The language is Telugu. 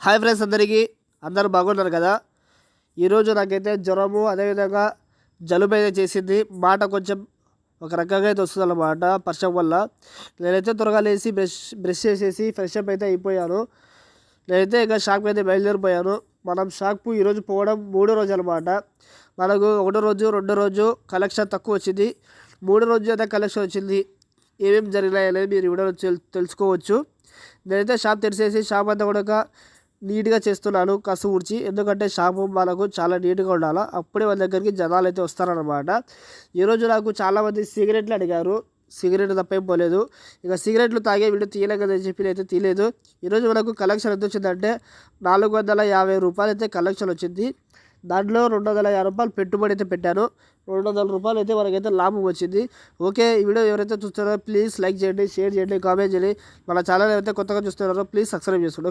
హాయ్ ఫ్రెండ్స్, అందరూ బాగున్నారు కదా. ఈరోజు నాకైతే జ్వరము అదేవిధంగా జలుబు అయితే చేసింది. మాట కొంచెం ఒక రకంగా అయితే వస్తుంది అన్నమాట వర్షం వల్ల. నేనైతే త్వరగా లేచి బ్రష్ చేసేసి ఫ్రెష్ అప్ అయితే అయిపోయాను. నేనైతే ఇంకా షాప్కి అయితే బయలుదేరిపోయాను. మనం షాప్కు ఈరోజు పోవడం 3వ రోజు అనమాట. మనకు 1వ రోజు 2వ రోజు కలెక్షన్ తక్కువ వచ్చింది, 3వ రోజు అయితే కలెక్షన్ వచ్చింది. ఏమేమి జరిగినాయి అనేది మీరు వీడియోలో తెలుసుకోవచ్చు. నేనైతే షాప్ తెరిచేసి షాప్ అంతా కూడా నీట్గా చేస్తున్నాను, కసు ఊడ్చి. ఎందుకంటే షాపు మనకు చాలా నీట్గా ఉండాలి, అప్పుడే మన దగ్గరికి జనాలు అయితే వస్తారనమాట. ఈరోజు నాకు చాలామంది సిగరెట్లు అడిగారు. సిగరెట్లు తప్పేం పోలేదు. ఇక సిగరెట్లు తాగే వీడియో తీయలే కదా అని చెప్పి అయితే తీయలేదు. ఈరోజు మనకు కలెక్షన్ ఎంత వచ్చిందంటే 450 రూపాయలు అయితే కలెక్షన్ వచ్చింది. దాంట్లో 250 రూపాయలు పెట్టుబడి అయితే పెట్టాను. 200 రూపాయలు అయితే మనకైతే లాభం వచ్చింది. ఓకే, ఈ వీడియో ఎవరైతే చూస్తున్నారో ప్లీజ్ లైక్ చేయండి, షేర్ చేయండి, కామెంట్ చేయండి. మన ఛానల్ అయితే కొత్తగా చూస్తున్నారో ప్లీజ్ సబ్స్క్రైబ్ చేసుకోండి.